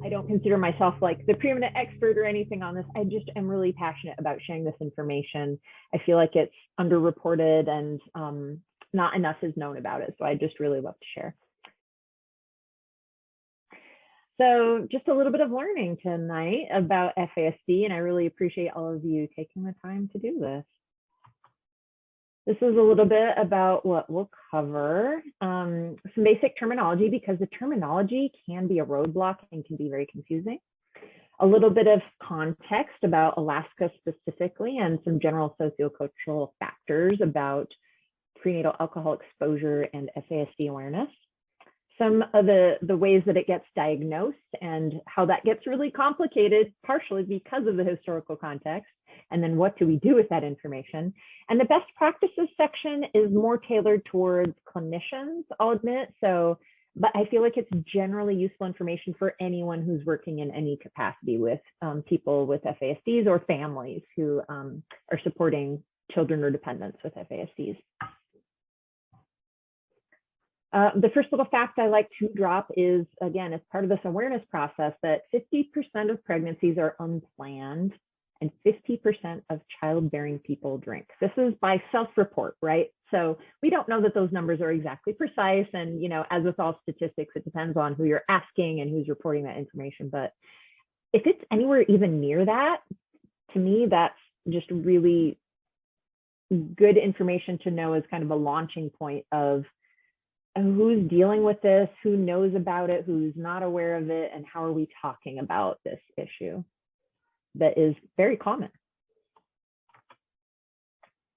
I don't consider myself like the preeminent expert or anything on this. I just am really passionate about sharing this information. I feel like it's underreported and not enough is known about it. So I just really love to share. So just a little bit of learning tonight about FASD, and I really appreciate all of you taking the time to do this. This is a little bit about what we'll cover, some basic terminology, because the terminology can be a roadblock and can be very confusing. A little bit of context about Alaska specifically and some general sociocultural factors about prenatal alcohol exposure and FASD awareness. Some of the ways that it gets diagnosed and how that gets really complicated, partially because of the historical context. And then what do we do with that information? And the best practices section is more tailored towards clinicians, I'll admit. But I feel like it's generally useful information for anyone who's working in any capacity with people with FASDs or families who are supporting children or dependents with FASDs. The first little fact I like to drop is, again, as part of this awareness process, that 50% of pregnancies are unplanned and 50% of childbearing people drink. This is by self-report, right? So we don't know that those numbers are exactly precise. And, you know, as with all statistics, it depends on who you're asking and who's reporting that information. But if it's anywhere even near that, to me, that's just really good information to know as kind of a launching point of who's dealing with this, who knows about it, who's not aware of it, and how are we talking about this issue that is very common.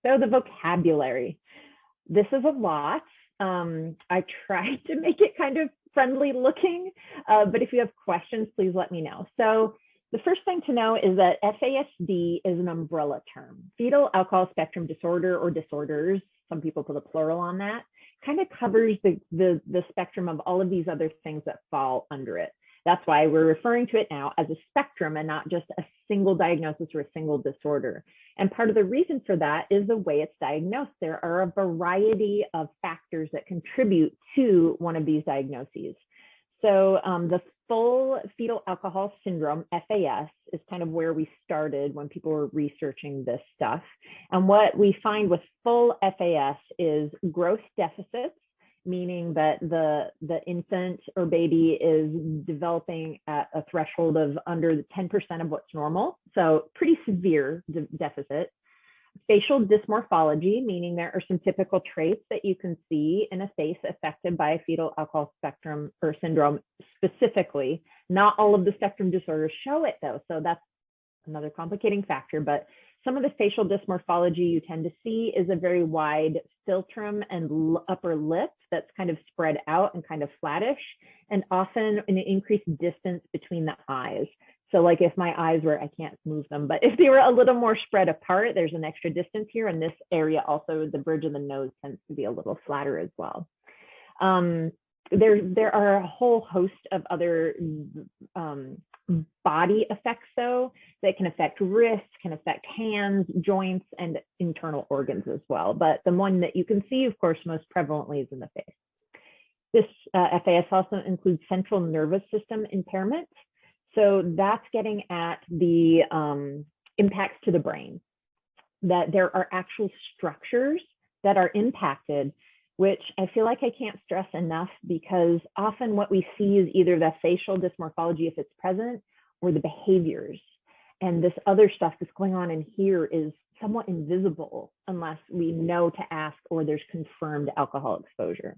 So the vocabulary, this is a lot. I tried to make it kind of friendly looking, but if you have questions, please let me know. So the first thing to know is that FASD is an umbrella term. Fetal Alcohol Spectrum Disorder, or disorders, some people put a plural on that, kind of covers the spectrum of all of these other things that fall under it. That's why we're referring to it now as a spectrum and not just a single diagnosis or a single disorder. And part of the reason for that is the way it's diagnosed. There are a variety of factors that contribute to one of these diagnoses. So the full fetal alcohol syndrome, FAS, is kind of where we started when people were researching this stuff. And what we find with full FAS is growth deficits, meaning that the infant or baby is developing at a threshold of under 10% of what's normal. So pretty severe deficit. Facial dysmorphology, meaning there are some typical traits that you can see in a face affected by a fetal alcohol spectrum or syndrome specifically. Not all of the spectrum disorders show it though, so that's another complicating factor. But some of the facial dysmorphology you tend to see is a very wide philtrum and upper lip that's kind of spread out and kind of flattish, and often an increased distance between the eyes. So like if my eyes were, I can't move them, but if they were a little more spread apart, there's an extra distance here. And this area also, the bridge of the nose tends to be a little flatter as well. There are a whole host of other body effects though, that can affect wrists, can affect hands, joints, and internal organs as well. But the one that you can see, of course, most prevalently is in the face. This FAS also includes central nervous system impairment. So that's getting at the impacts to the brain, that there are actual structures that are impacted, which I feel like I can't stress enough, because often what we see is either the facial dysmorphology, if it's present, or the behaviors. And this other stuff that's going on in here is somewhat invisible unless we know to ask or there's confirmed alcohol exposure.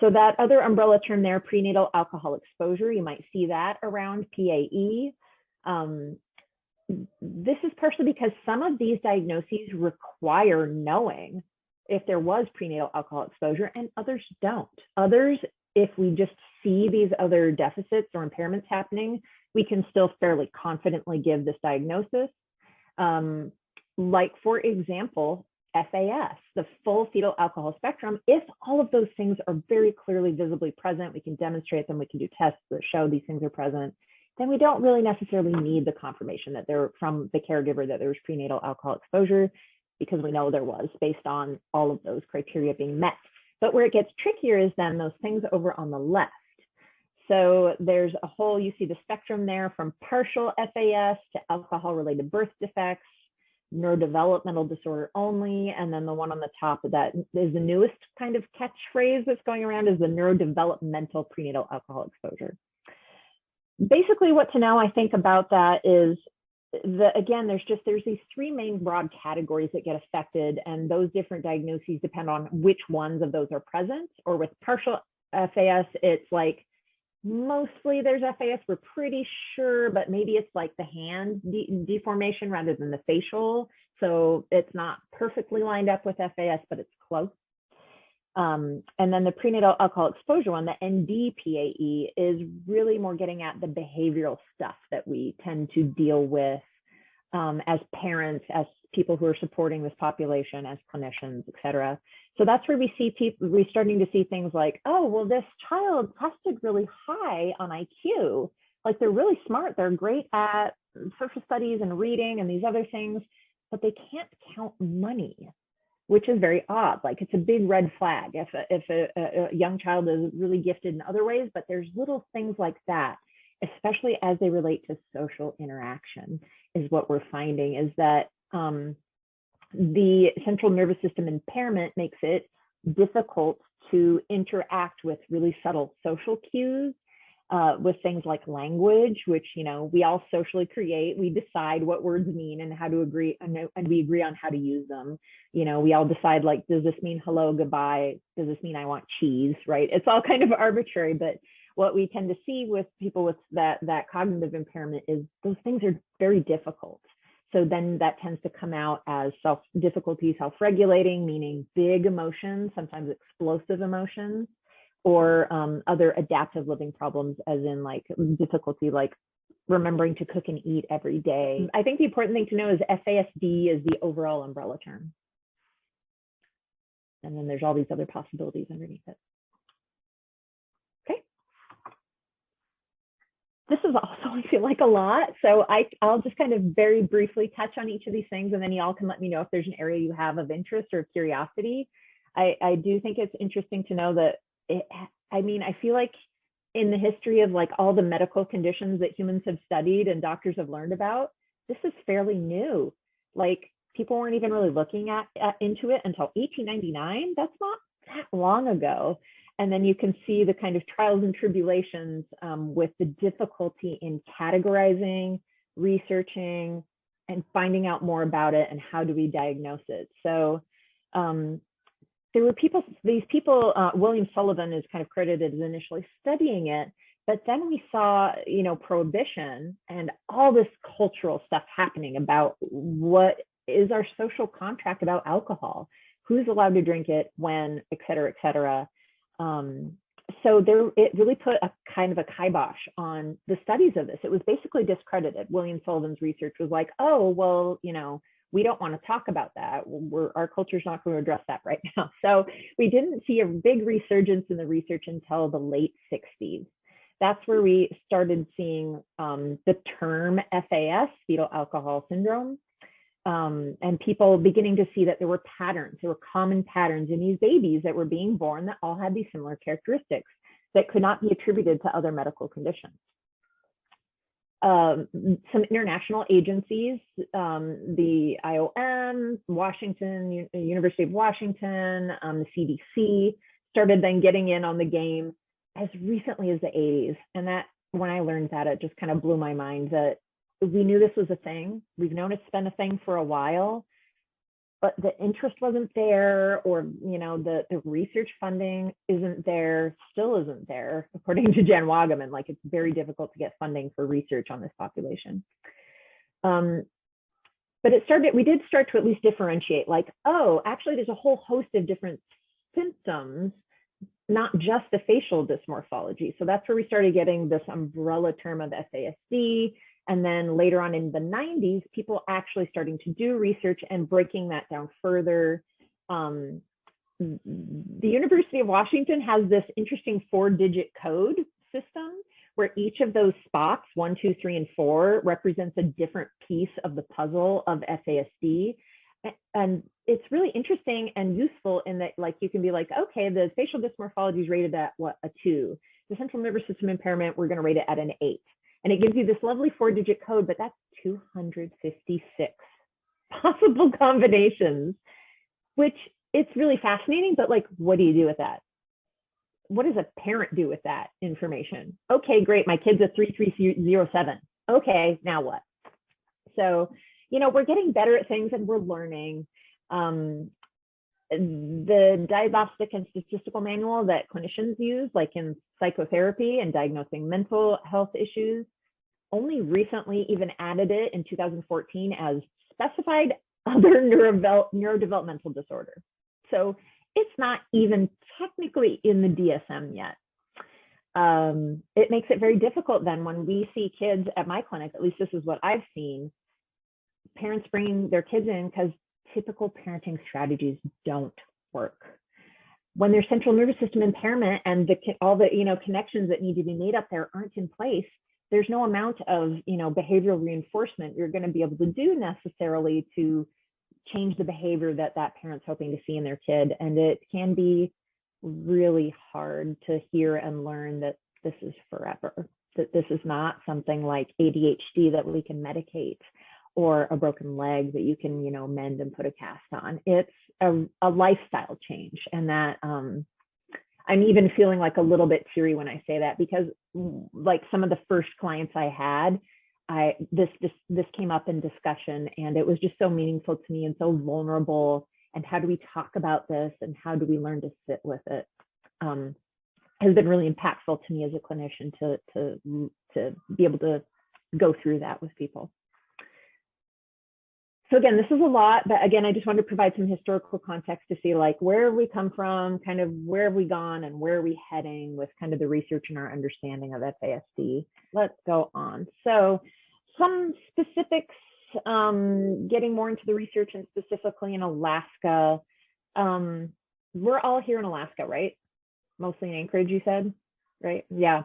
So that other umbrella term there, prenatal alcohol exposure, you might see that around PAE. This is partially because some of these diagnoses require knowing if there was prenatal alcohol exposure, and others don't. Others, if we just see these other deficits or impairments happening, we can still fairly confidently give this diagnosis. Like, for example, FAS, the full fetal alcohol spectrum. If all of those things are very clearly visibly present, we can demonstrate them, we can do tests that show these things are present, then we don't really necessarily need the confirmation that they're from the caregiver that there was prenatal alcohol exposure, because we know there was based on all of those criteria being met. But where it gets trickier is then those things over on the left. So there's a whole, you see the spectrum there from partial FAS to alcohol-related birth defects, neurodevelopmental disorder only, and then the one on the top of that is the newest kind of catchphrase that's going around is the neurodevelopmental prenatal alcohol exposure. Basically what to know, I think, about that is again, there's these three main broad categories that get affected, and those different diagnoses depend on which ones of those are present. Or with partial FAS, it's like mostly there's FAS, we're pretty sure, but maybe it's like the hand deformation rather than the facial. So it's not perfectly lined up with FAS, but it's close. And then the prenatal alcohol exposure one, the NDPAE, is really more getting at the behavioral stuff that we tend to deal with as parents, as people who are supporting this population, as clinicians, et cetera. So that's where we're starting to see things like, oh, well, this child tested really high on IQ. Like they're really smart. They're great at social studies and reading and these other things, but they can't count money, which is very odd. Like it's a big red flag if a young child is really gifted in other ways, but there's little things like that, especially as they relate to social interaction, is what we're finding is that the central nervous system impairment makes it difficult to interact with really subtle social cues, with things like language, which, you know, we all socially create. We decide what words mean and how to agree, and we agree on how to use them. You know, we all decide, like, does this mean hello, goodbye? Does this mean I want cheese, right? It's all kind of arbitrary, but what we tend to see with people with that cognitive impairment is those things are very difficult. So then that tends to come out as difficulty self-regulating, meaning big emotions, sometimes explosive emotions, or other adaptive living problems, as in like difficulty like remembering to cook and eat every day. I think the important thing to know is FASD is the overall umbrella term. And then there's all these other possibilities underneath it. Okay. This is also, I feel like, a lot. So I'll just kind of very briefly touch on each of these things, and then y'all can let me know if there's an area you have of interest or curiosity. I do think it's interesting to know that I mean, I feel like in the history of like all the medical conditions that humans have studied and doctors have learned about, this is fairly new. Like people weren't even really looking into it until 1899. That's not that long ago. And then you can see the kind of trials and tribulations with the difficulty in categorizing, researching, and finding out more about it and how do we diagnose it. So there were these people, William Sullivan is kind of credited as initially studying it, but then we saw, you know, prohibition and all this cultural stuff happening about what is our social contract about alcohol, who's allowed to drink it, when, et cetera, et cetera. So it really put a kind of a kibosh on the studies of this. It was basically discredited. William Sullivan's research was like, oh, well, you know, we don't want to talk about that. Our culture's not going to address that right now. So we didn't see a big resurgence in the research until the late 60s. That's where we started seeing the term FAS, fetal alcohol syndrome, and people beginning to see that there were patterns, there were common patterns in these babies that were being born that all had these similar characteristics that could not be attributed to other medical conditions. Some international agencies, the IOM, Washington, University of Washington, the CDC, started then getting in on the game as recently as the 80s. And that, when I learned that, it just kind of blew my mind that we knew this was a thing. We've known it's been a thing for a while, but the interest wasn't there, or, you know, the research funding isn't there, still isn't there, according to Jan Wagaman. Like, it's very difficult to get funding for research on this population. But we did start to at least differentiate, like, oh, actually there's a whole host of different symptoms, not just the facial dysmorphology. So that's where we started getting this umbrella term of FASD. And then later on in the 90s, people actually starting to do research and breaking that down further. The University of Washington has this interesting 4-digit code system where each of those spots, 1, 2, 3, and 4, represents a different piece of the puzzle of FASD. And it's really interesting and useful in that, like, you can be like, okay, the facial dysmorphology is rated at what, a 2. the central nervous system impairment, we're going to rate it at an 8. And it gives you this lovely 4-digit code, but that's 256 possible combinations, which it's really fascinating, but like, what do you do with that? What does a parent do with that information? Okay, great. My kid's a 3307. Okay, now what? So, you know, we're getting better at things and we're learning. The diagnostic and statistical manual that clinicians use, like in psychotherapy and diagnosing mental health issues, only recently even added it in 2014 as specified other neurodevelopmental disorder. So it's not even technically in the DSM yet. It makes it very difficult then when we see kids at my clinic, at least this is what I've seen, parents bringing their kids in because typical parenting strategies don't work. When there's central nervous system impairment and all the connections that need to be made up there aren't in place, there's no amount of behavioral reinforcement you're going to be able to do necessarily to change the behavior that that parent's hoping to see in their kid. And it can be really hard to hear and learn that this is forever, that this is not something like ADHD that we can medicate, or a broken leg that you can, mend and put a cast on. It's a lifestyle change. And that I'm even feeling like a little bit teary when I say that, because like some of the first clients I had, this came up in discussion, and it was just so meaningful to me and so vulnerable. And how do we talk about this, and how do we learn to sit with it? Has been really impactful to me as a clinician to be able to go through that with people. So again, this is a lot, but again, I just wanted to provide some historical context to see like where have we come from, kind of where have we gone, and where are we heading with kind of the research and our understanding of FASD. Let's go on. So some specifics, getting more into the research and specifically in Alaska. We're all here in Alaska, right? Mostly in Anchorage, you said, right? Yeah.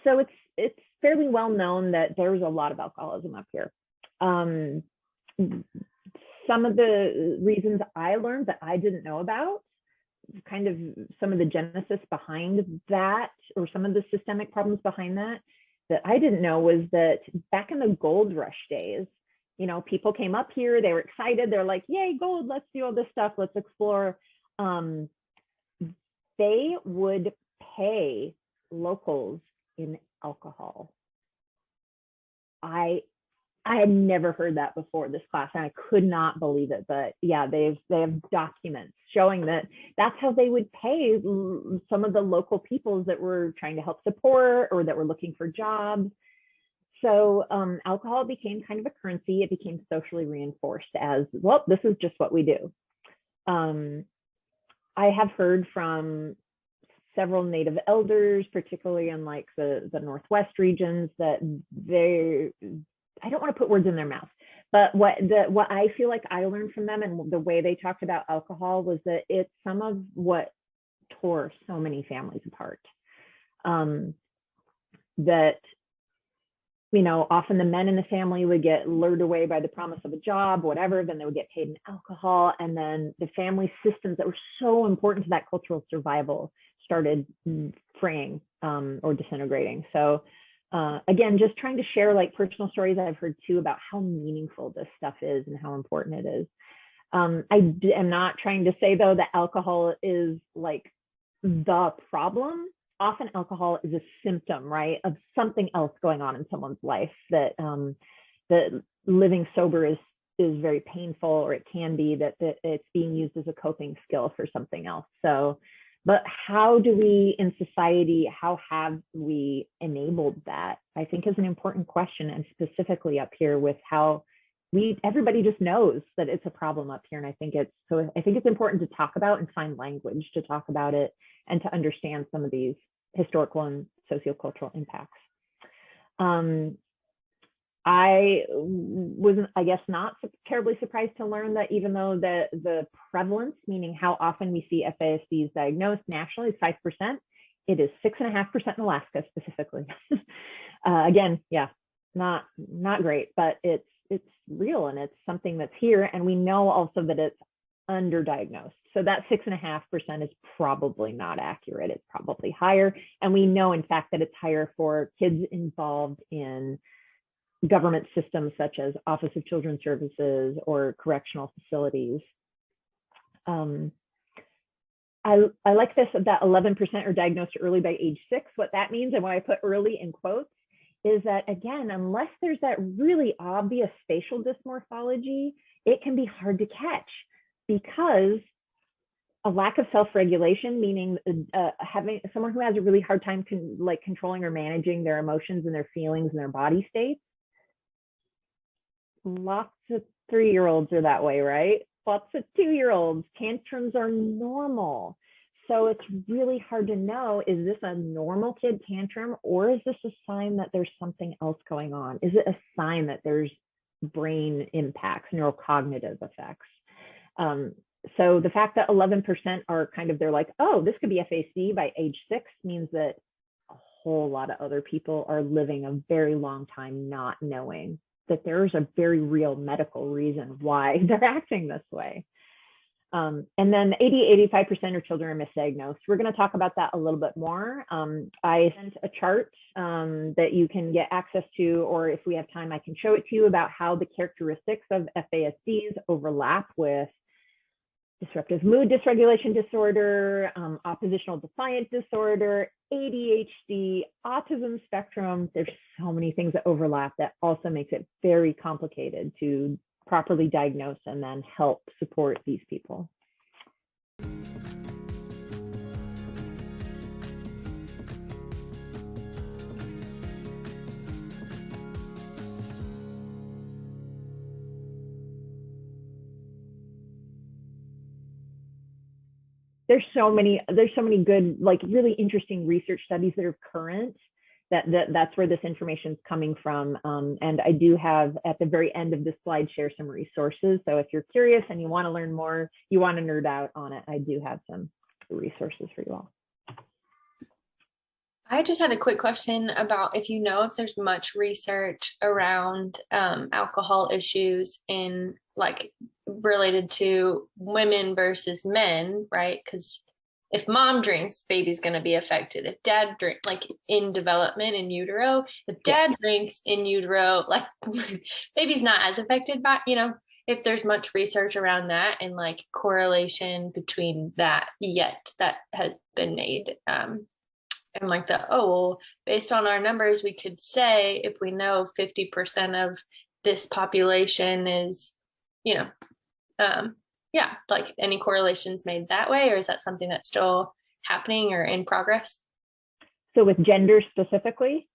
So it's fairly well known that there's a lot of alcoholism up here. Some of the reasons I learned that I didn't know about, kind of some of the genesis behind that, or some of the systemic problems behind that I didn't know, was that back in the gold rush days, people came up here, they were excited, they're like, yay, gold, let's do all this stuff, let's explore. They would pay locals in alcohol. I had never heard that before this class, and I could not believe it. But yeah, they have documents showing that that's how they would pay some of the local peoples that were trying to help support or that were looking for jobs. So alcohol became kind of a currency. It became socially reinforced as, well, this is just what we do. I have heard from several Native elders, particularly in like the Northwest regions, that I don't want to put words in their mouth, but what I feel like I learned from them and the way they talked about alcohol was that it's some of what tore so many families apart. That, often the men in the family would get lured away by the promise of a job, whatever, then they would get paid in alcohol. And then the family systems that were so important to that cultural survival started fraying or disintegrating. So again, just trying to share like personal stories I've heard too about how meaningful this stuff is and how important it is. I am not trying to say though that alcohol is like the problem. Often alcohol is a symptom, right, of something else going on in someone's life, that that living sober is very painful, or it can be that it's being used as a coping skill for something else. So, but how do we in society, how have we enabled that? I think is an important question, and specifically up here with how everybody just knows that it's a problem up here. And I think it's important to talk about and find language to talk about it and to understand some of these historical and sociocultural impacts. I was, I guess, not terribly surprised to learn that even though the prevalence, meaning how often we see FASDs diagnosed nationally, is 5%, it is 6.5% in Alaska specifically. Again, yeah, not great, but it's real, and it's something that's here. And we know also that it's underdiagnosed. So that 6.5% is probably not accurate. It's probably higher. And we know, in fact, that it's higher for kids involved in government systems such as Office of Children's Services or correctional facilities. I like this, that 11% are diagnosed early by age 6. What that means, and why I put early in quotes, is that, again, unless there's that really obvious facial dysmorphology, it can be hard to catch, because a lack of self-regulation, meaning having someone who has a really hard time controlling or managing their emotions and their feelings and their body states. Lots of 3-year-olds are that way, right? Lots of 2-year-olds. Tantrums are normal. So it's really hard to know, is this a normal kid tantrum, or is this a sign that there's something else going on? Is it a sign that there's brain impacts, neurocognitive effects? So the fact that 11% are kind of, they're like, oh, this could be FASD by age 6, means that a whole lot of other people are living a very long time not knowing that there's a very real medical reason why they're acting this way. And then 85% of children are misdiagnosed. We're going to talk about that a little bit more. I sent a chart that you can get access to, or if we have time, I can show it to you, about how the characteristics of FASDs overlap with disruptive mood dysregulation disorder, oppositional defiant disorder, ADHD, autism spectrum. There's so many things that overlap that also makes it very complicated to properly diagnose and then help support these people. There's so many good, like, really interesting research studies that are current, that's where this information is coming from. And I do have, at the very end of this slide, share some resources. So if you're curious and you want to learn more, you want to nerd out on it, I do have some resources for you all. I just had a quick question about if there's much research around alcohol issues in, like, related to women versus men, right? Because if mom drinks, baby's going to be affected. If dad drinks, like in development in utero, if dad drinks in utero, like baby's not as affected by, if there's much research around that and like correlation between that yet that has been made. And like based on our numbers, we could say if we know 50% of this population is, like any correlations made that way, or is that something that's still happening or in progress? So with gender specifically?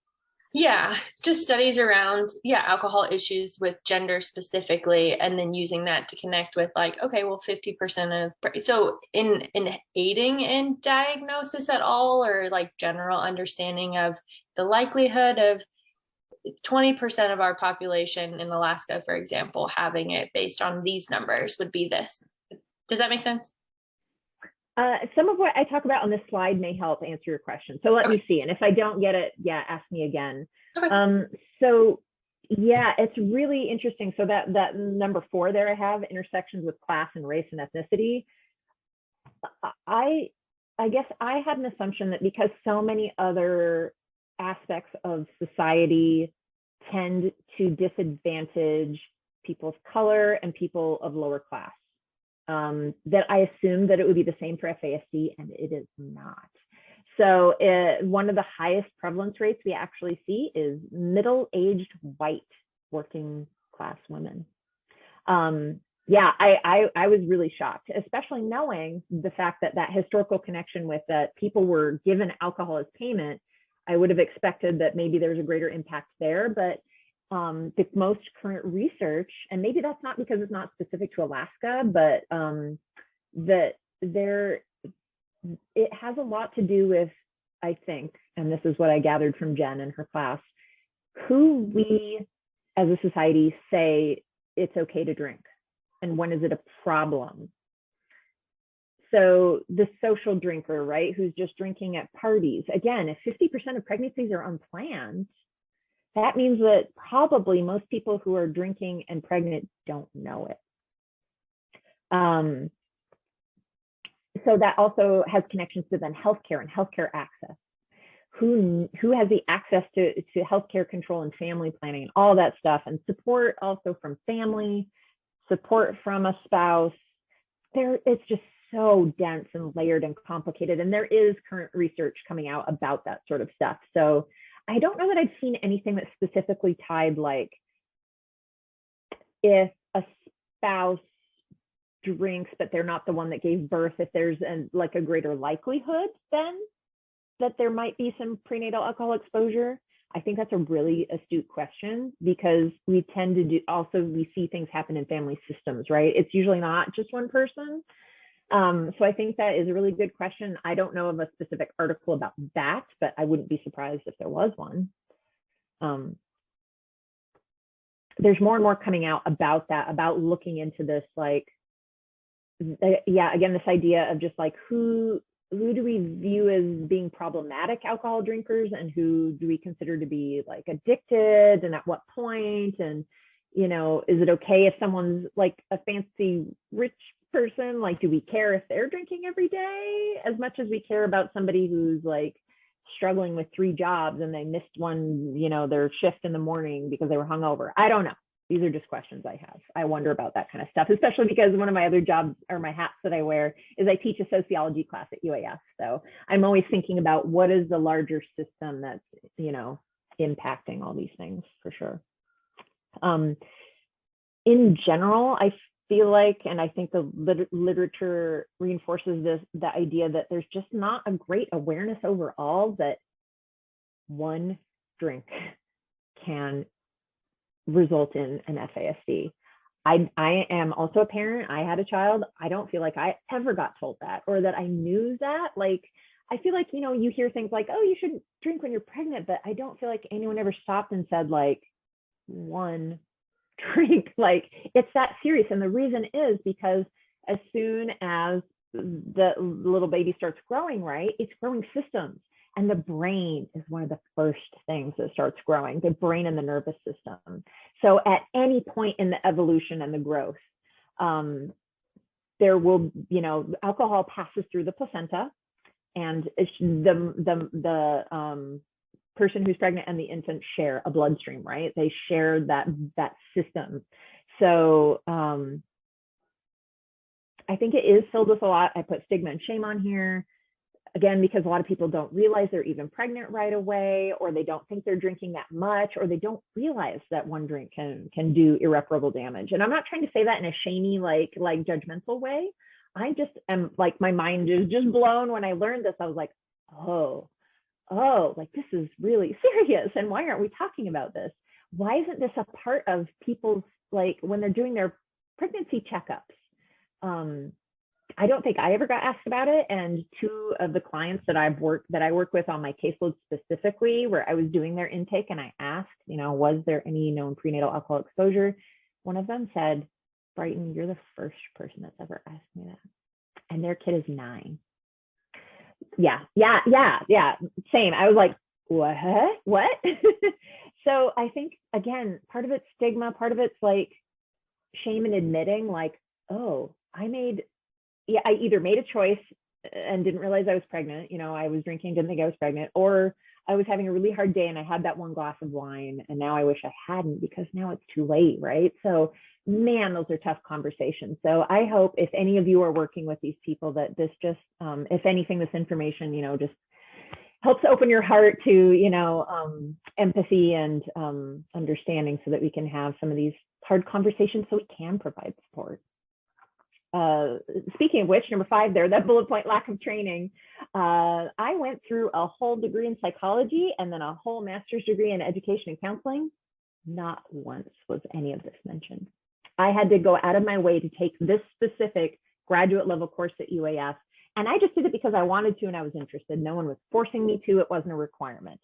Yeah, just studies around, alcohol issues with gender specifically, and then using that to connect with, like, okay, well, 50% of, so in aiding in diagnosis at all, or like general understanding of the likelihood of 20% of our population in Alaska, for example, having it based on these numbers would be this. Does that make sense? Some of what I talk about on this slide may help answer your question. So let me see. And if I don't get it, ask me again. Okay. It's really interesting. So that number 4 there, I have intersections with class and race and ethnicity. I guess I had an assumption that because so many other aspects of society tend to disadvantage people of color and people of lower class, that I assumed that it would be the same for FASD, and it is not. So one of the highest prevalence rates we actually see is middle-aged white working class women. I was really shocked, especially knowing the fact that historical connection with that people were given alcohol as payment. I would have expected that maybe there's a greater impact there, but the most current research, and maybe that's not because it's not specific to Alaska, but that it has a lot to do with, I think, and this is what I gathered from Jen and her class, who we as a society say it's okay to drink, and when is it a problem? So the social drinker, right, who's just drinking at parties. Again, if 50% of pregnancies are unplanned, that means that probably most people who are drinking and pregnant don't know it. So that also has connections to then healthcare and healthcare access. Who has the access to healthcare control and family planning and all that stuff, and support also from family, support from a spouse. It's just so dense and layered and complicated. And there is current research coming out about that sort of stuff. So I don't know that I've seen anything that specifically tied, like, if a spouse drinks but they're not the one that gave birth, if there's a greater likelihood then that there might be some prenatal alcohol exposure. I think that's a really astute question, because we tend to we see things happen in family systems, right? It's usually not just one person. So I think that is a really good question. I don't know of a specific article about that, but I wouldn't be surprised if there was one. There's more and more coming out about that, about looking into this, like, again, this idea of just like, who do we view as being problematic alcohol drinkers, and who do we consider to be like addicted, and at what point? And, you know, is it okay if someone's like a fancy rich person? Like, do we care if they're drinking every day as much as we care about somebody who's like struggling with 3 jobs and they missed one, you know, their shift in the morning because they were hungover? I don't know. These are just questions I have. I wonder about that kind of stuff, especially because one of my other jobs, or my hats that I wear, is I teach a sociology class at UAS. So I'm always thinking about what is the larger system that's, you know, impacting all these things, for sure. In general, I feel like, and I think the literature reinforces this, the idea that there's just not a great awareness overall that one drink can result in an FASD. I am also a parent. I had a child. I don't feel like I ever got told that, or that I knew that. Like, I feel like, you know, you hear things like, oh, you shouldn't drink when you're pregnant, but I don't feel like anyone ever stopped and said, like, one drink, like, it's that serious. And the reason is because as soon as the little baby starts growing, right, it's growing systems. And the brain is one of the first things that starts growing, the brain and the nervous system. So at any point in the evolution and the growth, there will, you know, alcohol passes through the placenta, and the person who's pregnant and the infant share a bloodstream, right? They share that system. So I think it is filled with a lot. I put stigma and shame on here. Again, because a lot of people don't realize they're even pregnant right away, or they don't think they're drinking that much, or they don't realize that one drink can do irreparable damage. And I'm not trying to say that in a shamey, like judgmental way. I just am like, my mind is just blown when I learned this. I was like, oh, like, this is really serious. And why aren't we talking about this? Why isn't this a part of people's, like, when they're doing their pregnancy checkups? I don't think I ever got asked about it. And 2 of the clients that I work with on my caseload specifically, where I was doing their intake and I asked, you know, was there any known prenatal alcohol exposure? One of them said, Brighton, you're the first person that's ever asked me that. And their kid is 9. Yeah. Same. I was like, what? So I think, again, part of it's stigma, part of it's like shame in admitting, like, oh, I either made a choice and didn't realize I was pregnant. You know, I was drinking, didn't think I was pregnant, or I was having a really hard day and I had that one glass of wine, and now I wish I hadn't because now it's too late, right? So, man, those are tough conversations. So I hope if any of you are working with these people, that this just, if anything, this information, you know, just helps open your heart to, you know, empathy and understanding, so that we can have some of these hard conversations, so we can provide support. Speaking of which, number 5 there, that bullet point, lack of training. I went through a whole degree in psychology and then a whole master's degree in education and counseling. Not once was any of this mentioned. I had to go out of my way to take this specific graduate level course at UAS. And I just did it because I wanted to and I was interested. No one was forcing me to. It wasn't a requirement.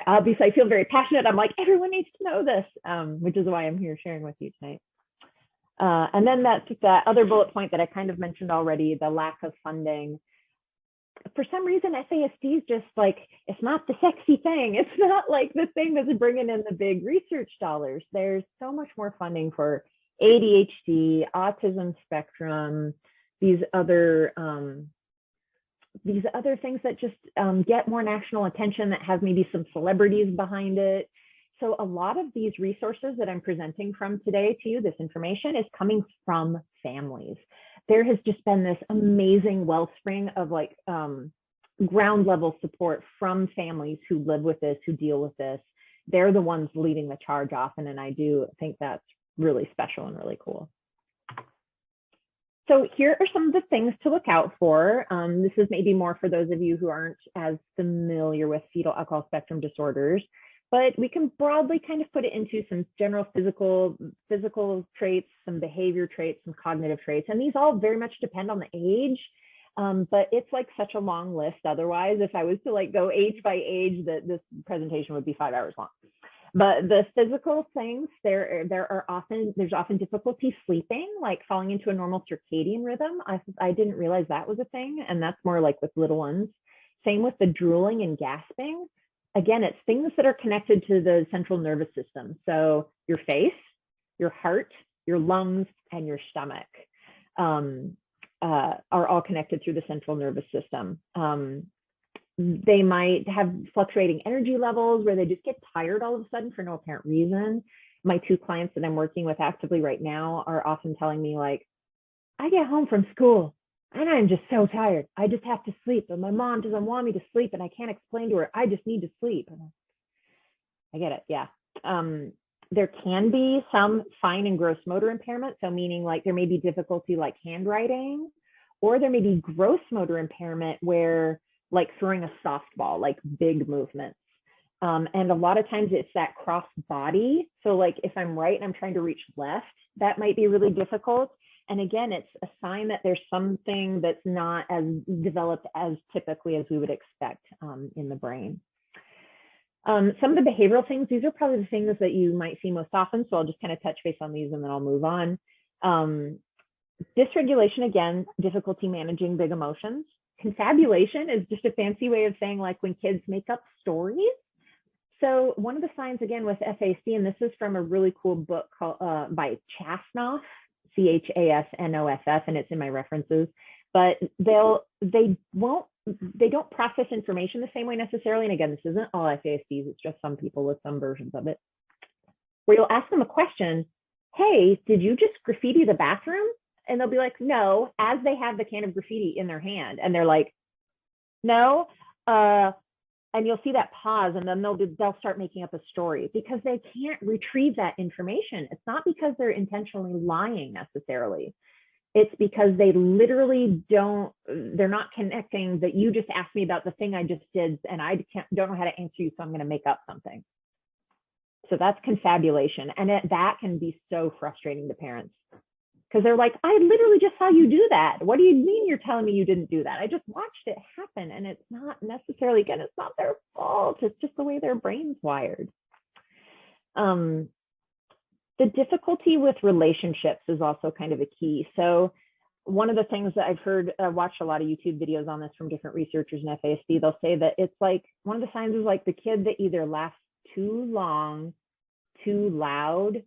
Obviously, I feel very passionate. I'm like, everyone needs to know this, which is why I'm here sharing with you tonight. And then that other bullet point that I kind of mentioned already, the lack of funding. For some reason, FASD is just like, it's not the sexy thing. It's not like the thing that's bringing in the big research dollars. There's so much more funding for ADHD, autism spectrum, these other things that just get more national attention, that have maybe some celebrities behind it. So a lot of these resources that I'm presenting from today to you, this information is coming from families. There has just been this amazing wellspring of like ground level support from families who live with this, who deal with this. They're the ones leading the charge often, and I do think that's really special and really cool. So here are some of the things to look out for. This is maybe more for those of you who aren't as familiar with fetal alcohol spectrum disorders, but we can broadly kind of put it into some general physical traits, some behavior traits, some cognitive traits, and these all very much depend on the age. But it's like such a long list. Otherwise, if I was to like go age by age, this presentation would be 5 hours long. But the physical things, there's often difficulty sleeping, like falling into a normal circadian rhythm. I didn't realize that was a thing, and that's more like with little ones. Same with the drooling and gasping. Again, it's things that are connected to the central nervous system. So your face, your heart, your lungs, and your stomach are all connected through the central nervous system. They might have fluctuating energy levels where they just get tired all of a sudden for no apparent reason. My 2 clients that I'm working with actively right now are often telling me like, I get home from school and I'm just so tired. I just have to sleep, and my mom doesn't want me to sleep, and I can't explain to her, I just need to sleep. I get it, yeah. There can be some fine and gross motor impairment. So meaning like there may be difficulty like handwriting, or there may be gross motor impairment where like throwing a softball, like big movements. And a lot of times it's that cross body. So like if I'm right and I'm trying to reach left, that might be really difficult. And again, it's a sign that there's something that's not as developed as typically as we would expect in the brain. Some of the behavioral things, these are probably the things that you might see most often. So I'll just kind of touch base on these and then I'll move on. Dysregulation, again, difficulty managing big emotions. Confabulation is just a fancy way of saying like when kids make up stories. So one of the signs, again, with FASD, and this is from a really cool book called by Chasnoff, Chasnoff, and it's in my references, but they don't process information the same way necessarily. And again, this isn't all FASDs, it's just some people with some versions of it, where you'll ask them a question, hey, did you just graffiti the bathroom? And they'll be like, no, as they have the can of graffiti in their hand. And they're like, no. And you'll see that pause, and then they'll start making up a story because they can't retrieve that information. It's not because they're intentionally lying necessarily. It's because they literally they're not connecting that you just asked me about the thing I just did, and I don't know how to answer you, so I'm going to make up something. So that's confabulation. And that can be so frustrating to parents. Because they're like, I literally just saw you do that. What do you mean you're telling me you didn't do that? I just watched it happen. And it's not necessarily, again, it's not their fault. It's just the way their brain's wired. The difficulty with relationships is also kind of a key. So one of the things that I've heard, watched a lot of YouTube videos on this from different researchers in FASD, they'll say that it's like, one of the signs is like the kid that either laughs too long, too loud,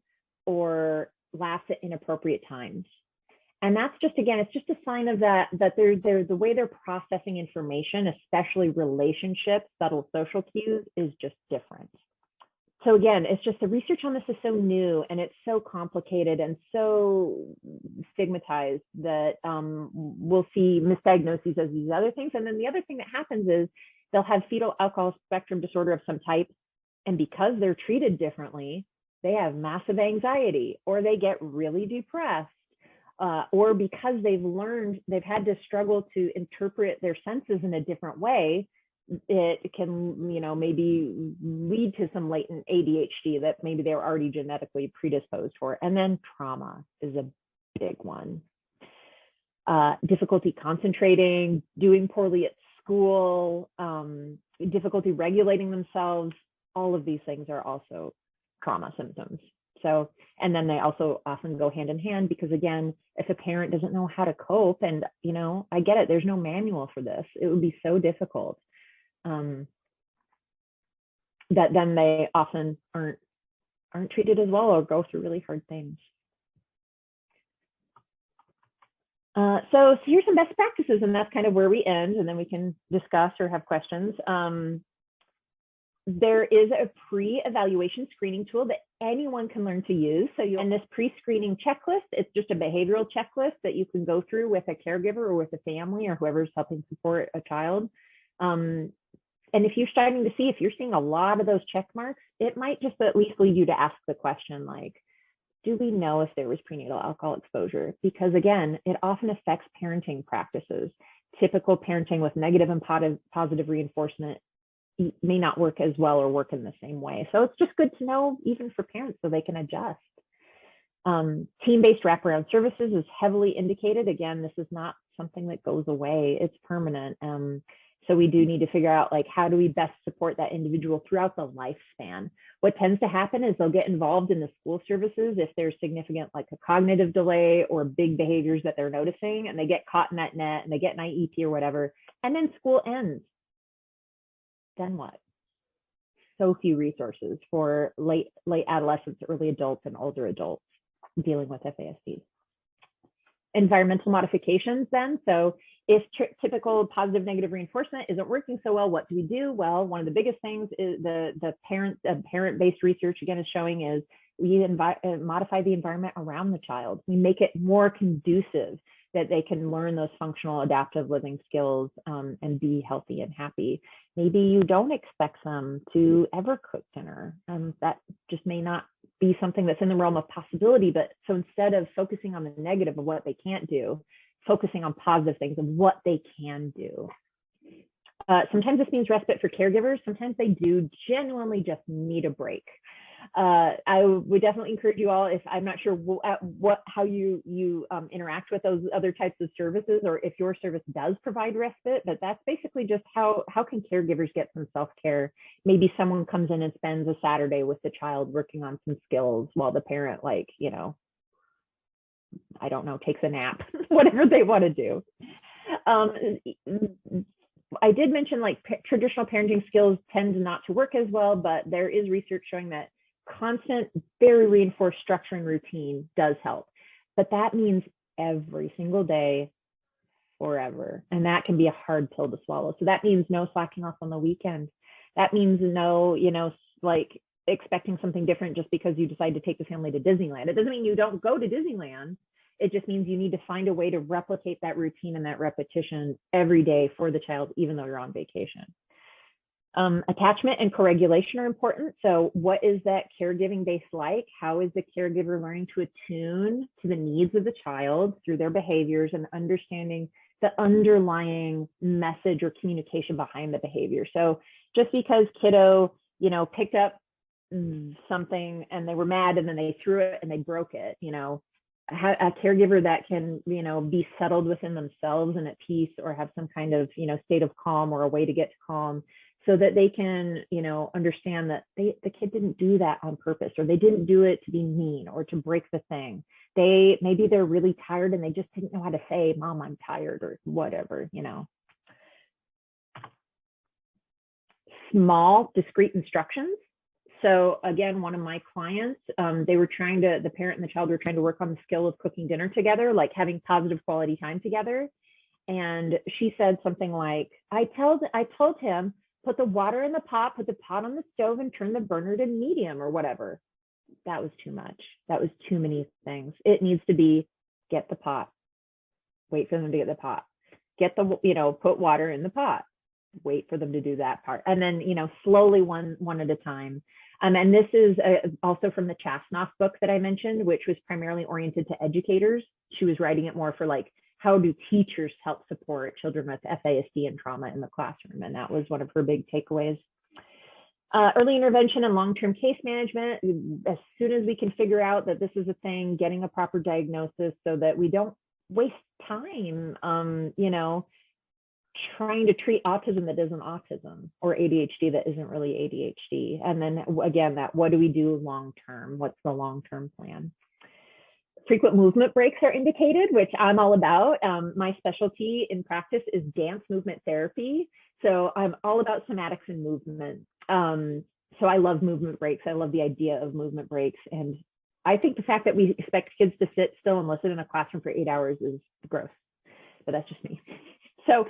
or laughs at inappropriate times. And that's just, again, it's just a sign of that they're the way they're processing information, especially relationships, subtle social cues, is just different. So again, it's just the research on this is so new and it's so complicated and so stigmatized that we'll see misdiagnoses as these other things. And then the other thing that happens is they'll have fetal alcohol spectrum disorder of some type, and because they're treated differently, they have massive anxiety, or they get really depressed, or because they've had to struggle to interpret their senses in a different way, it can, maybe lead to some latent ADHD that maybe they were already genetically predisposed for. And then trauma is a big one. Difficulty concentrating, doing poorly at school, difficulty regulating themselves, all of these things are also trauma symptoms. So, and then they also often go hand in hand because, again, if a parent doesn't know how to cope, and I get it, there's no manual for this, it would be so difficult, that then they often aren't treated as well or go through really hard things. So here's some best practices, and that's kind of where we end, and then we can discuss or have questions. There is a pre-evaluation screening tool that anyone can learn to use. So and this pre-screening checklist, it's just a behavioral checklist that you can go through with a caregiver or with a family or whoever's helping support a child. And if you're starting to see, if you're seeing a lot of those check marks, it might just at least lead you to ask the question, like, do we know if there was prenatal alcohol exposure? Because again, it often affects parenting practices. Typical parenting with negative and positive reinforcement may not work as well or work in the same way. So it's just good to know, even for parents, so they can adjust. Team-based wraparound services is heavily indicated. Again, this is not something that goes away, it's permanent. So we do need to figure out, like, how do we best support that individual throughout the lifespan? What tends to happen is they'll get involved in the school services if there's significant, like a cognitive delay or big behaviors that they're noticing, and they get caught in that net and they get an IEP or whatever, and then school ends. Then what? So few resources for late adolescents, early adults, and older adults dealing with FASD. Environmental modifications then. So if typical positive negative reinforcement isn't working so well, what do we do? Well, one of the biggest things is the parent-based research again is showing is we modify the environment around the child. We make it more conducive that they can learn those functional adaptive living skills and be healthy and happy. Maybe you don't expect them to ever cook dinner. That just may not be something that's in the realm of possibility. But so instead of focusing on the negative of what they can't do, focusing on positive things of what they can do. Sometimes this means respite for caregivers. Sometimes they do genuinely just need a break. I would definitely encourage you all, if I'm not sure how you interact with those other types of services, or if your service does provide respite, but that's basically just how can caregivers get some self-care. Maybe someone comes in and spends a Saturday with the child working on some skills while the parent, like, I don't know, takes a nap, whatever they want to do. I did mention, like, traditional parenting skills tend not to work as well, but there is research showing that constant, very reinforced structure and routine does help. But that means every single day, forever. And that can be a hard pill to swallow. So that means no slacking off on the weekend. That means no, like expecting something different just because you decide to take the family to Disneyland. It doesn't mean you don't go to Disneyland. It just means you need to find a way to replicate that routine and that repetition every day for the child, even though you're on vacation. Attachment and co-regulation are important. So what is that caregiving base like? How is the caregiver learning to attune to the needs of the child through their behaviors and understanding the underlying message or communication behind the behavior? So just because kiddo, picked up something and they were mad and then they threw it and they broke it, a caregiver that can, be settled within themselves and at peace, or have some kind of, state of calm or a way to get to calm, so that they can, understand that the kid didn't do that on purpose, or they didn't do it to be mean or to break the thing. Maybe they're really tired and they just didn't know how to say, Mom, I'm tired, or whatever, Small, discrete instructions. So again, one of my clients, the parent and the child were trying to work on the skill of cooking dinner together, like having positive quality time together. And she said something like, I told him, put the water in the pot, put the pot on the stove, and turn the burner to medium or whatever. That was too much. That was too many things. It needs to be, get the pot, wait for them to get the pot, put water in the pot, wait for them to do that part. And then, slowly one at a time. And this is also from the Chasnoff book that I mentioned, which was primarily oriented to educators. She was writing it more for, like, how do teachers help support children with FASD and trauma in the classroom? And that was one of her big takeaways. Early intervention and long-term case management. As soon as we can figure out that this is a thing, getting a proper diagnosis so that we don't waste time, trying to treat autism that isn't autism, or ADHD that isn't really ADHD. And then again, what do we do long-term? What's the long-term plan? Frequent movement breaks are indicated, which I'm all about. My specialty in practice is dance movement therapy. So I'm all about somatics and movement. So I love movement breaks. I love the idea of movement breaks. And I think the fact that we expect kids to sit still and listen in a classroom for 8 hours is gross, but that's just me. So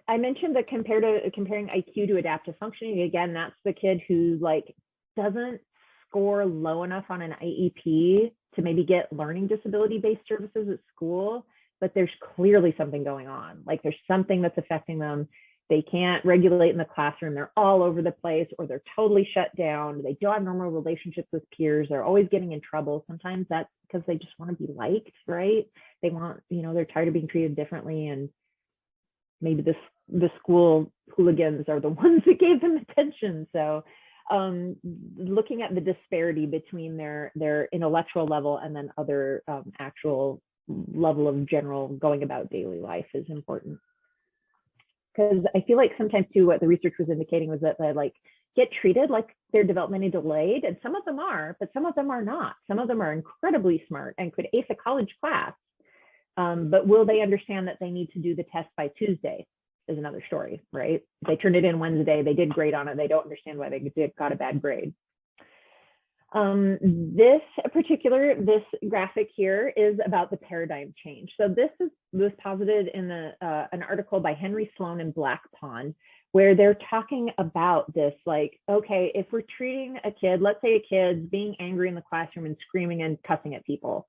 I mentioned the comparing IQ to adaptive functioning. Again, that's the kid who like doesn't score low enough on an IEP to maybe get learning disability-based services at school, but there's clearly something going on. Like there's something that's affecting them. They can't regulate in the classroom. They're all over the place, or they're totally shut down. They don't have normal relationships with peers. They're always getting in trouble. Sometimes that's because they just want to be liked, right? They want, they're tired of being treated differently. And maybe the school hooligans are the ones that gave them attention. So looking at the disparity between their intellectual level and then other actual level of general going about daily life is important. Because I feel like sometimes too, what the research was indicating was that they like get treated like they're developmentally delayed, and some of them are, but some of them are not. Some of them are incredibly smart and could ace a college class, but will they understand that they need to do the test by Tuesday is another story, right? They turned it in Wednesday, they did great on it, they don't understand why they got a bad grade. This graphic here is about the paradigm change. So this was posited in an article by Henry Sloan and Black Pond, where they're talking about this, like, okay, if we're treating a kid, let's say a kid's being angry in the classroom and screaming and cussing at people,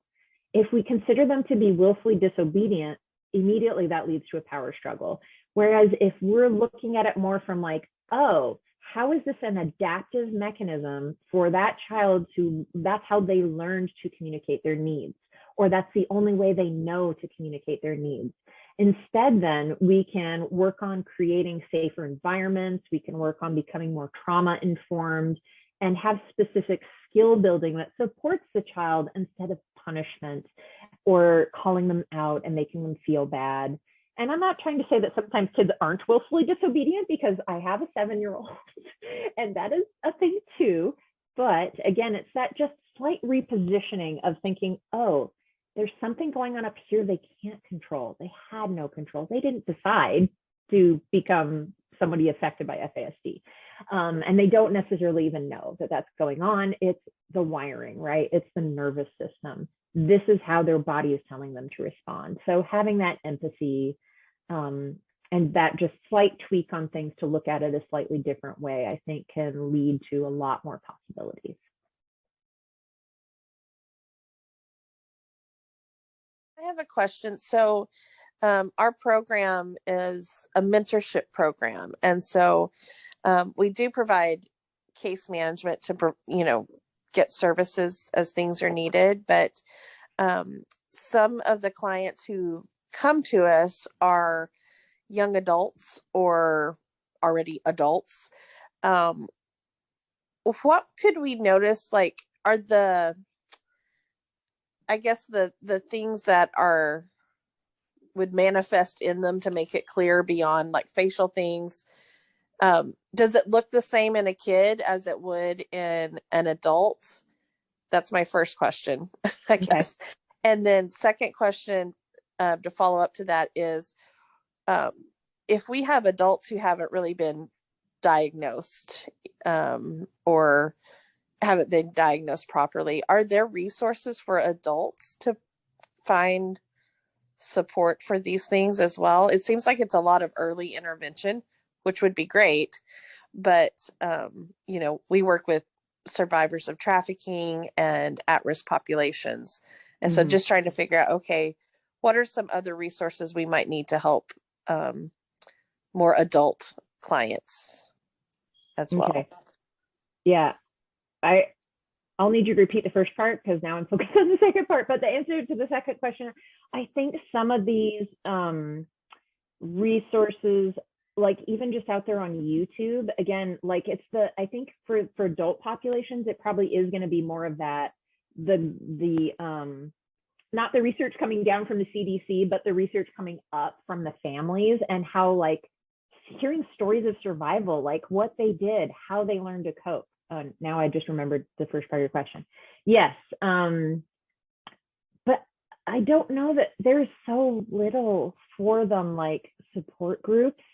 if we consider them to be willfully disobedient, immediately that leads to a power struggle. Whereas if we're looking at it more from like, oh, how is this an adaptive mechanism for that child that's how they learned to communicate their needs, or that's the only way they know to communicate their needs. Instead, then we can work on creating safer environments. We can work on becoming more trauma informed and have specific skill building that supports the child instead of punishment or calling them out and making them feel bad. And I'm not trying to say that sometimes kids aren't willfully disobedient, because I have a 7-year-old and that is a thing too. But again, it's that just slight repositioning of thinking, oh, there's something going on up here they can't control. They had no control. They didn't decide to become somebody affected by FASD. And they don't necessarily even know that that's going on. It's the wiring, right? It's the nervous system. This is how their body is telling them to respond. So having that empathy and that just slight tweak on things to look at it a slightly different way, I think can lead to a lot more possibilities. I have a question. So our program is a mentorship program. And so we do provide case management to, get services as things are needed. But some of the clients who come to us are young adults or already adults. What could we notice, like, are the things that would manifest in them to make it clear beyond like facial things? Does it look the same in a kid as it would in an adult? That's my first question, I guess. Okay. And then second question to follow up to that is, if we have adults who haven't really been diagnosed or haven't been diagnosed properly, are there resources for adults to find support for these things as well? It seems like it's a lot of early intervention, which would be great. But, we work with survivors of trafficking and at-risk populations. And so just trying to figure out, okay, what are some other resources we might need to help more adult clients as well? Okay. Yeah, I'll need you to repeat the first part because now I'm focused on the second part. But the answer to the second question, I think some of these resources, like even just out there on YouTube, again, like I think for adult populations, it probably is going to be more of that, not the research coming down from the CDC, but the research coming up from the families and how, like, hearing stories of survival, like what they did, how they learned to cope. Now I just remembered the first part of your question. Yes. But I don't know that there's so little for them, like support groups.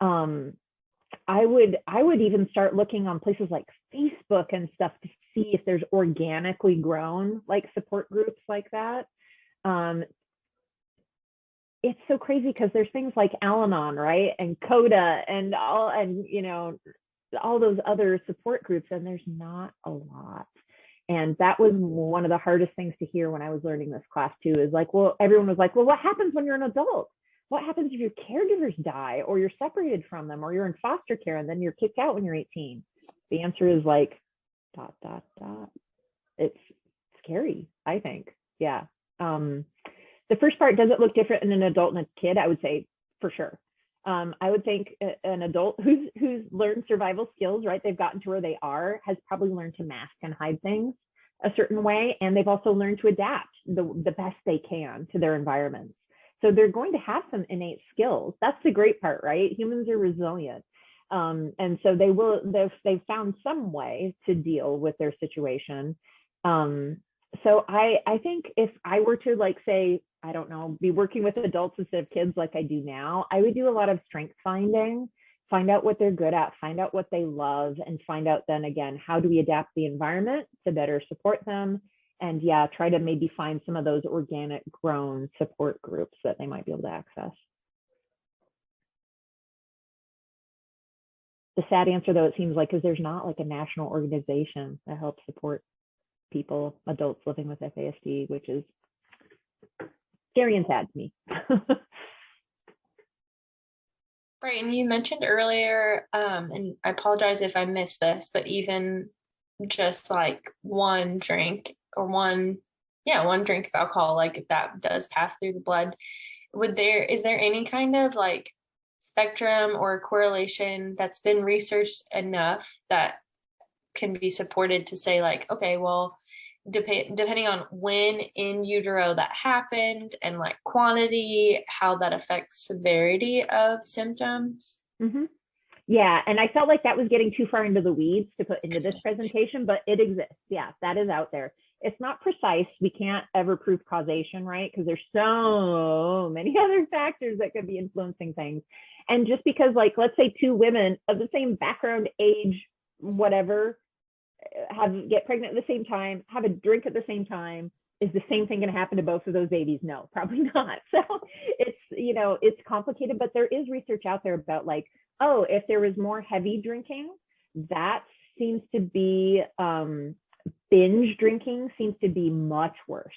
I would even start looking on places like Facebook and stuff to see if there's organically grown like support groups like that. It's so crazy because there's things like Al-Anon, right? And CODA and all those other support groups, and there's not a lot. And that was one of the hardest things to hear when I was learning this class too, is like, well, everyone was like, well, what happens when you're an adult? What happens if your caregivers die or you're separated from them or you're in foster care and then you're kicked out when you're 18? The answer is like, ... It's scary, I think. Yeah. The first part, does it look different in an adult and a kid? I would say for sure. I would think an adult who's learned survival skills, right? They've gotten to where they are, has probably learned to mask and hide things a certain way. And they've also learned to adapt the best they can to their environments. So they're going to have some innate skills. That's the great part, right? Humans are resilient. And so they've found some way to deal with their situation. So I think if I were to, like, say, I don't know, be working with adults instead of kids like I do now, I would do a lot of strength finding, find out what they're good at, find out what they love, and find out then again, how do we adapt the environment to better support them? And yeah, try to maybe find some of those organic grown support groups that they might be able to access. The sad answer, though, it seems like, is there's not like a national organization that helps support people, adults living with FASD, which is scary and sad to me. Right, and you mentioned earlier, and I apologize if I missed this, but even just like one drink or one drink of alcohol, like if that does pass through the blood, is there any kind of like spectrum or correlation that's been researched enough that can be supported to say like, okay, well, depending on when in utero that happened and like quantity, how that affects severity of symptoms? Mm-hmm. Yeah, and I felt like that was getting too far into the weeds to put into this presentation, but it exists. Yeah, that is out there. It's not precise. We can't ever prove causation, right? Because there's so many other factors that could be influencing things. And just because, like, let's say two women of the same background, age, whatever, get pregnant at the same time, have a drink at the same time, is the same thing going to happen to both of those babies? No, probably not. So it's complicated, but there is research out there about like, oh, if there was more heavy drinking, that seems to be binge drinking seems to be much worse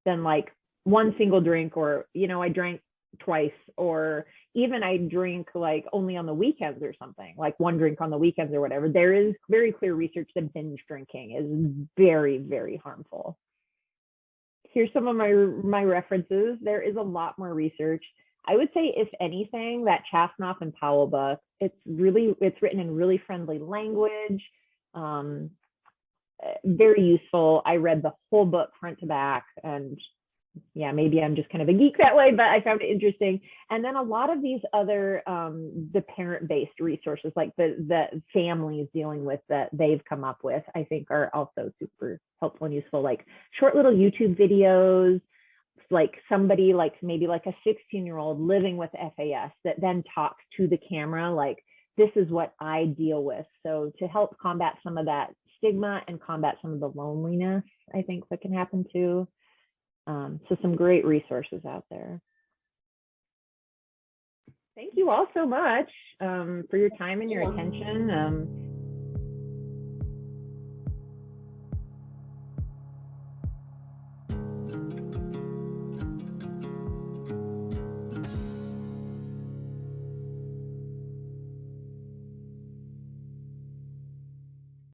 than like one single drink, or I drank twice, or even I drink like only on the weekends or something, like one drink on the weekends or whatever. There is very clear research that binge drinking is very, very harmful. Here's some of my references. There is a lot more research. I would say, if anything, that Chasnoff and Powell book, it's written in really friendly language, very useful. I read the whole book front to back, and yeah, maybe I'm just kind of a geek that way, but I found it interesting. And then a lot of these other, the parent-based resources, like the families dealing with that they've come up with, I think are also super helpful and useful, like short little YouTube videos, like somebody like maybe like a 16-year-old living with FAS that then talks to the camera, like, this is what I deal with. So to help combat some of that stigma and combat some of the loneliness, I think that can happen too. So some great resources out there. Thank you all so much for your time and your attention.